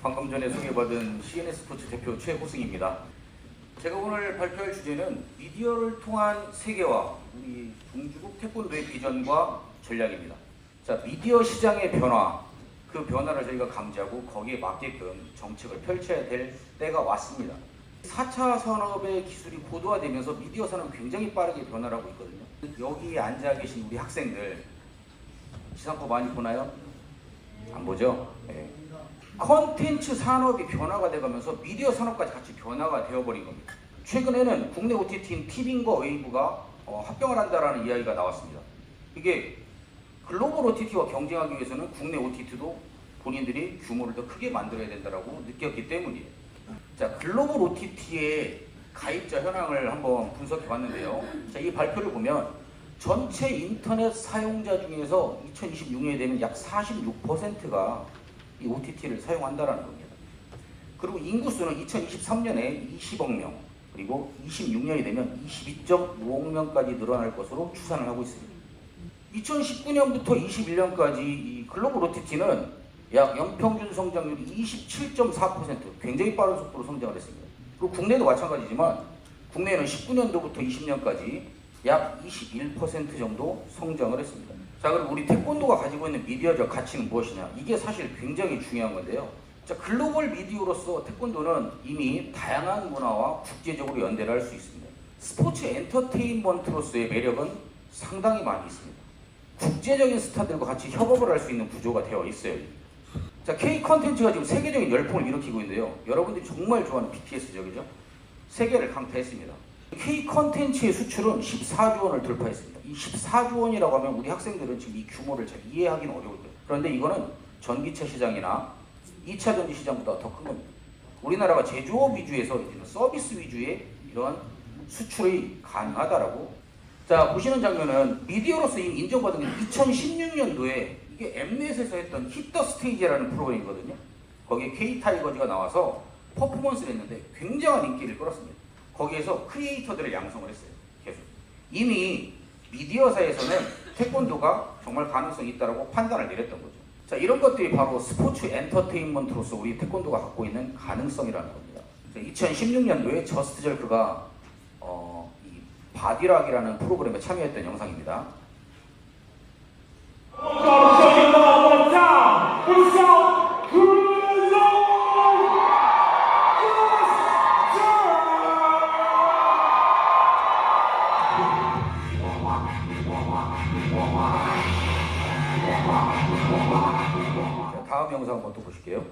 방금 전에 소개받은 CNS 스포츠 대표 최호승입니다. 제가 오늘 발표할 주제는 미디어를 통한 세계화, 우리 동주국 태권도의 비전과 전략입니다. 자, 미디어 시장의 변화, 그 변화를 저희가 감지하고 거기에 맞게끔 정책을 펼쳐야 될 때가 왔습니다. 4차 산업의 기술이 고도화되면서 미디어 산업이 굉장히 빠르게 변화를 하고 있거든요. 여기 앉아 계신 우리 학생들 지상파 많이 보나요? 안 보죠? 네. 컨텐츠 산업이 변화가 돼가면서 미디어 산업까지 같이 변화가 되어버린 겁니다. 최근에는 국내 OTT인 티빙과 웨이브가 합병을 한다라는 이야기가 나왔습니다. 이게 글로벌 OTT와 경쟁하기 위해서는 국내 OTT도 본인들이 규모를 더 크게 만들어야 된다고 느꼈기 때문이에요. 자, 글로벌 OTT의 가입자 현황을 한번 분석해 봤는데요. 자, 이 발표를 보면 전체 인터넷 사용자 중에서 2026년이 되면 약 46%가 이 OTT를 사용한다라는 겁니다. 그리고 인구수는 2023년에 20억 명, 그리고 26년이 되면 22.5억 명까지 늘어날 것으로 추산을 하고 있습니다. 2019년부터 21년까지 이 글로벌 OTT는 약 연평균 성장률이 27.4%, 굉장히 빠른 속도로 성장을 했습니다. 그리고 국내도 마찬가지지만 국내는 19년도부터 20년까지 약 21% 정도 성장을 했습니다. 자, 그럼 우리 태권도가 가지고 있는 미디어적 가치는 무엇이냐? 이게 사실 굉장히 중요한 건데요. 자, 글로벌 미디어로서 태권도는 이미 다양한 문화와 국제적으로 연대를 할 수 있습니다. 스포츠 엔터테인먼트로서의 매력은 상당히 많이 있습니다. 국제적인 스타들과 같이 협업을 할 수 있는 구조가 되어 있어요. 자, K 컨텐츠가 지금 세계적인 열풍을 일으키고 있는데요. 여러분들이 정말 좋아하는 BTS죠, 그죠? 세계를 강타했습니다. K 컨텐츠의 수출은 14조 원을 돌파했습니다. 이 14조 원이라고 하면 우리 학생들은 지금 이 규모를 잘 이해하기는 어려울 거예요. 그런데 이거는 전기차 시장이나 2차 전지 시장보다 더 큰 겁니다. 우리나라가 제조업 위주에서 서비스 위주의 이런 수출이 가능하다라고. 자, 보시는 장면은 미디어로서 이미 인정받은 게 2016년도에 이게 엠넷에서 했던 히트 더 스테이지라는 프로그램이거든요. 거기에 K-타이거즈가 나와서 퍼포먼스를 했는데 굉장한 인기를 끌었습니다. 거기에서 크리에이터들을 양성을 했어요. 계속. 이미 미디어사에서는 태권도가 정말 가능성이 있다고 판단을 내렸던 거죠. 자, 이런 것들이 바로 스포츠 엔터테인먼트로서 우리 태권도가 갖고 있는 가능성이라는 겁니다. 2016년도에 저스트 절크가 이 바디락이라는 프로그램에 참여했던 영상입니다. 다음 영상 한번 또 보실게요.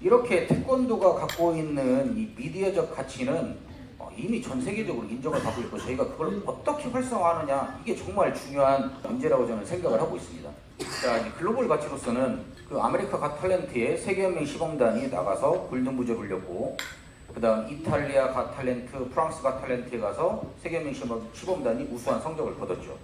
이렇게 태권도가 갖고 있는 이 미디어적 가치는 이미 전 세계적으로 인정을 받고 있고 저희가 그걸 어떻게 활성화하느냐, 이게 정말 중요한 문제라고 저는 생각을 하고 있습니다. 자, 이제 글로벌 가치로서는 그 아메리카 갓 탤런트의 세계연맹 시범단이 나가서 골든부즈를 올렸고, 그 다음 이탈리아 갓 탤런트, 프랑스 갓 탤런트에 가서 세계연맹 시범단이 우수한 성적을 거뒀죠.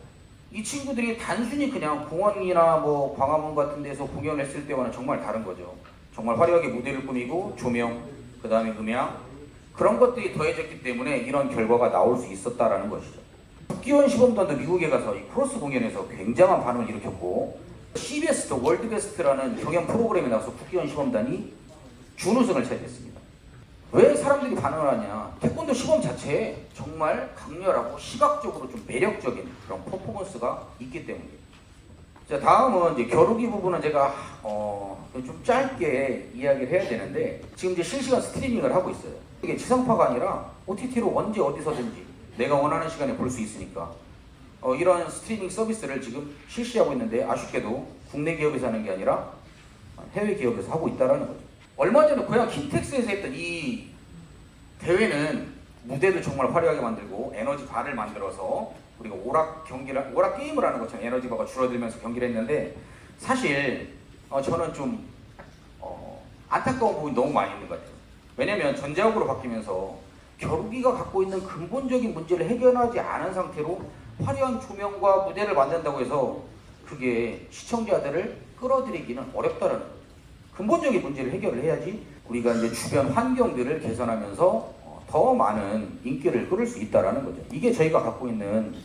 이 친구들이 단순히 그냥 공원이나 뭐 광화문 같은 데서 공연을 했을 때와는 정말 다른 거죠. 정말 화려하게 무대를 꾸미고 조명, 그 다음에 음향, 그런 것들이 더해졌기 때문에 이런 결과가 나올 수 있었다라는 것이죠. 국기원 시범단도 미국에 가서 이 크로스 공연에서 굉장한 반응을 일으켰고, CBS 더 월드 베스트라는 경연 프로그램에 나와서 국기원 시범단이 준우승을 차지했습니다. 왜 사람들이 반응을 하냐? 태권도 시범 자체에 정말 강렬하고 시각적으로 좀 매력적인 그런 퍼포먼스가 있기 때문이에요. 자, 다음은 이제 겨루기 부분은 제가 좀 짧게 이야기를 해야 되는데, 지금 이제 실시간 스트리밍을 하고 있어요. 이게 지상파가 아니라 OTT로 언제 어디서든지 내가 원하는 시간에 볼 수 있으니까 이런 스트리밍 서비스를 지금 실시하고 있는데, 아쉽게도 국내 기업에서 하는 게 아니라 해외 기업에서 하고 있다는 거죠. 얼마 전에 고향 킨텍스에서 했던 이 대회는 무대도 정말 화려하게 만들고 에너지 바를 만들어서 우리가 오락 게임을 하는 것처럼 에너지 바가 줄어들면서 경기를 했는데, 사실 저는 좀 안타까운 부분이 너무 많이 있는 것 같아요. 왜냐면 전자학으로 바뀌면서 겨루기가 갖고 있는 근본적인 문제를 해결하지 않은 상태로 화려한 조명과 무대를 만든다고 해서 그게 시청자들을 끌어들이기는 어렵다는 거예요. 근본적인 문제를 해결을 해야지 우리가 이제 주변 환경들을 개선하면서 더 많은 인기를 끌을 수 있다라는 거죠. 이게 저희가 갖고 있는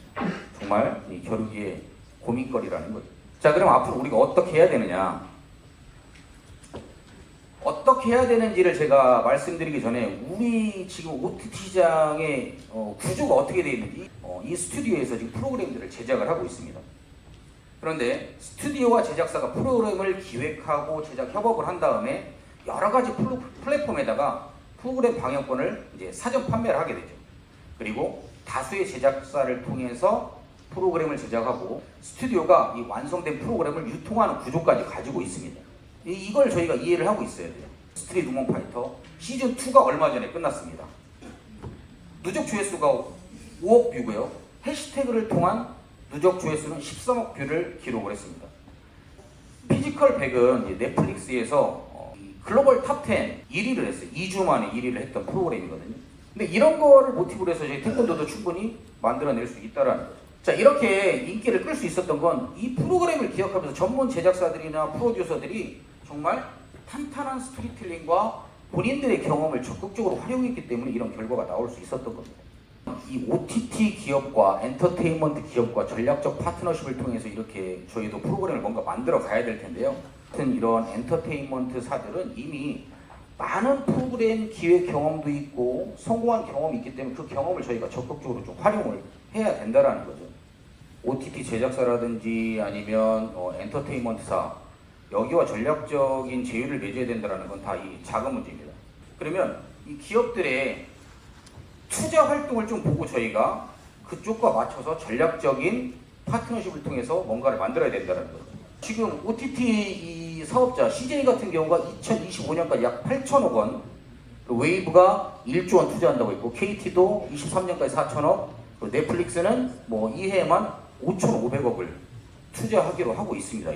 정말 이 겨루기의 고민거리라는 거죠. 자, 그럼 앞으로 우리가 어떻게 해야 되느냐? 어떻게 해야 되는지를 제가 말씀드리기 전에 우리 지금 OTT 시장의 구조가 어떻게 되어 있는지 이 스튜디오에서 지금 프로그램들을 제작을 하고 있습니다. 그런데 스튜디오와 제작사가 프로그램을 기획하고 제작 협업을 한 다음에 여러 가지 플랫폼에다가 프로그램 방영권을 이제 사전 판매를 하게 되죠. 그리고 다수의 제작사를 통해서 프로그램을 제작하고 스튜디오가 이 완성된 프로그램을 유통하는 구조까지 가지고 있습니다. 이걸 저희가 이해를 하고 있어야 돼요. 스트리트 우먼 파이터 시즌2가 얼마 전에 끝났습니다. 누적 조회수가 5억 뷰고요. 해시태그를 통한 누적 조회수는 13억 뷰를 기록을 했습니다. 피지컬 100은 넷플릭스에서 글로벌 탑10 1위를 했어요. 2주 만에 1위를 했던 프로그램이거든요. 근데 이런 거를 모티브로 해서 저희 태권도도 충분히 만들어낼 수 있다는 거죠. 자, 이렇게 인기를 끌 수 있었던 건 이 프로그램을 기억하면서 전문 제작사들이나 프로듀서들이 정말 탄탄한 스토리텔링과 본인들의 경험을 적극적으로 활용했기 때문에 이런 결과가 나올 수 있었던 겁니다. 이 OTT 기업과 엔터테인먼트 기업과 전략적 파트너십을 통해서 이렇게 저희도 프로그램을 뭔가 만들어 가야 될 텐데요. 같은 이런 엔터테인먼트사들은 이미 많은 프로그램 기획 경험도 있고 성공한 경험이 있기 때문에 그 경험을 저희가 적극적으로 좀 활용을 해야 된다라는 거죠. OTT 제작사라든지 아니면 엔터테인먼트사 여기와 전략적인 제휴를 맺어야 된다는 건 다 이 작은 문제입니다. 그러면 이 기업들의 투자 활동을 좀 보고 저희가 그쪽과 맞춰서 전략적인 파트너십을 통해서 뭔가를 만들어야 된다는 거죠. 지금 OTT 이 사업자 CJ 같은 경우가 2025년까지 약 8천억 원, 웨이브가 1조 원 투자한다고 했고 KT도 23년까지 4천억, 그리고 넷플릭스는 뭐 2해에만 5,500억을 투자하기로 하고 있습니다.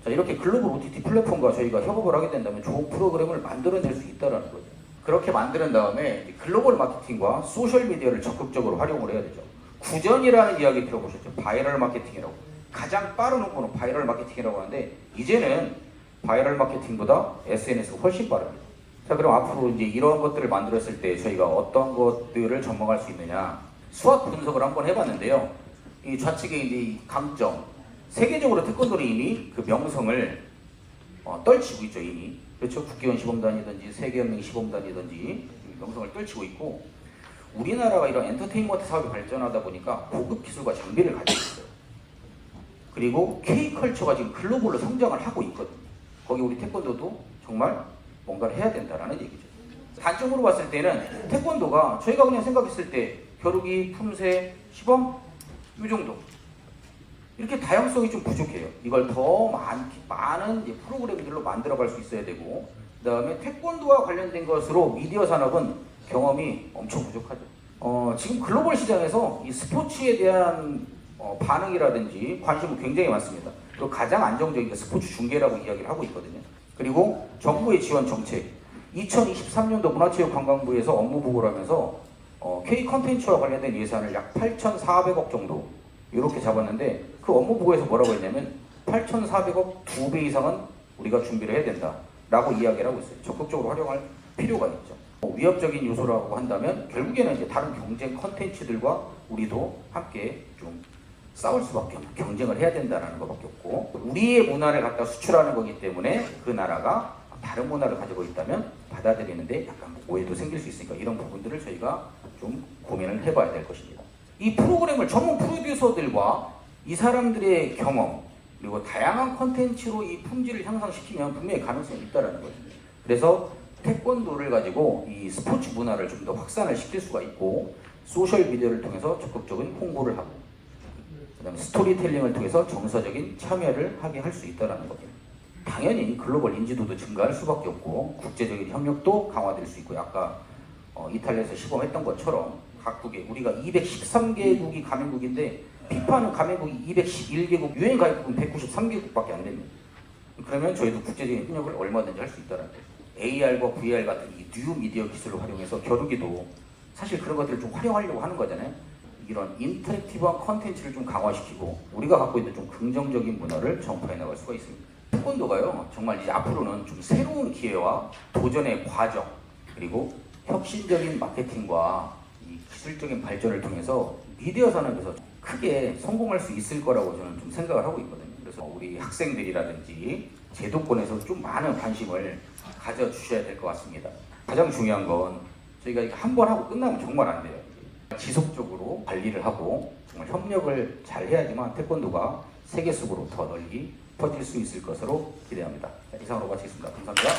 자, 이렇게 글로벌 OTT 플랫폼과 저희가 협업을 하게 된다면 좋은 프로그램을 만들어낼 수 있다는 거죠. 그렇게 만드는 다음에 글로벌 마케팅과 소셜미디어를 적극적으로 활용을 해야 되죠. 구전이라는 이야기 들어보셨죠? 바이럴 마케팅이라고. 가장 빠른 홍보는 바이럴 마케팅이라고 하는데 이제는 바이럴 마케팅보다 SNS가 훨씬 빠릅니다. 자, 그럼 앞으로 이제 이런 것들을 만들었을 때 저희가 어떤 것들을 전망할 수 있느냐? 수학 분석을 한번 해봤는데요. 이 좌측에 이제 이 강점, 세계적으로 태권도는 이미 그 명성을 떨치고 있죠. 이미. 그렇죠. 국회의원 시범단이든지 세계연맹 시범단이든지 명성을 떨치고 있고 우리나라가 이런 엔터테인먼트 사업이 발전하다 보니까 고급 기술과 장비를 가지고 있어요. 그리고 K컬처가 지금 글로벌로 성장을 하고 있거든요. 거기 우리 태권도도 정말 뭔가를 해야 된다는 얘기죠. 단점으로 봤을 때는 태권도가 저희가 그냥 생각했을 때 겨루기, 품새, 시범 이 정도 이렇게 다양성이 좀 부족해요. 이걸 더 많은 프로그램들로 만들어갈 수 있어야 되고 그 다음에 태권도와 관련된 것으로 미디어 산업은 경험이 엄청 부족하죠. 지금 글로벌 시장에서 이 스포츠에 대한 반응이라든지 관심은 굉장히 많습니다. 그리고 가장 안정적인 게 스포츠 중계라고 이야기를 하고 있거든요. 그리고 정부의 지원 정책 2023년도 문화체육관광부에서 업무 보고를 하면서 K 컨텐츠와 관련된 예산을 약 8,400억 정도 이렇게 잡았는데 그 업무 보고에서 뭐라고 했냐면 8,400억 2배 이상은 우리가 준비를 해야 된다라고 이야기를 하고 있어요. 적극적으로 활용할 필요가 있죠. 위협적인 요소라고 한다면 결국에는 이제 다른 경쟁 컨텐츠들과 우리도 함께 좀 싸울 수밖에 없는 경쟁을 해야 된다는 것밖에 없고 우리의 문화를 갖다 수출하는 거기 때문에 그 나라가 다른 문화를 가지고 있다면 받아들이는데 약간 오해도 생길 수 있으니까 이런 부분들을 저희가 좀 고민을 해봐야 될 것입니다. 이 프로그램을 전문 프로듀서들과 이 사람들의 경험 그리고 다양한 컨텐츠로 이 품질을 향상시키면 분명히 가능성이 있다는 거죠. 그래서 태권도를 가지고 이 스포츠 문화를 좀 더 확산을 시킬 수가 있고 소셜미디어를 통해서 적극적인 홍보를 하고 그다음에 스토리텔링을 통해서 정서적인 참여를 하게 할 수 있다는 겁니다. 당연히 글로벌 인지도도 증가할 수밖에 없고 국제적인 협력도 강화될 수 있고 아까 이탈리아에서 시범했던 것처럼 각국에 우리가 213개국이 가맹국인데 피파는 가맹국이 211개국, 유엔 가입국은 193개국밖에 안 됩니다. 그러면 저희도 국제적인 협력을 얼마든지 할 수 있다는 거예요. AR과 VR 같은 이 뉴 미디어 기술을 활용해서 겨루기도 사실 그런 것들을 좀 활용하려고 하는 거잖아요. 이런 인터랙티브한 컨텐츠를 좀 강화시키고 우리가 갖고 있는 좀 긍정적인 문화를 전파해 나갈 수가 있습니다. 태권도가요, 정말 이제 앞으로는 좀 새로운 기회와 도전의 과정, 그리고 혁신적인 마케팅과 이 기술적인 발전을 통해서 미디어 산업에서 크게 성공할 수 있을 거라고 저는 좀 생각을 하고 있거든요. 그래서 우리 학생들이라든지 제도권에서 좀 많은 관심을 가져주셔야 될 것 같습니다. 가장 중요한 건 저희가 이거 한 번 하고 끝나면 정말 안 돼요. 지속적으로 관리를 하고 정말 협력을 잘 해야지만 태권도가 세계 속으로 더 널리 퍼질 수 있을 것으로 기대합니다. 자, 이상으로 마치겠습니다. 감사합니다.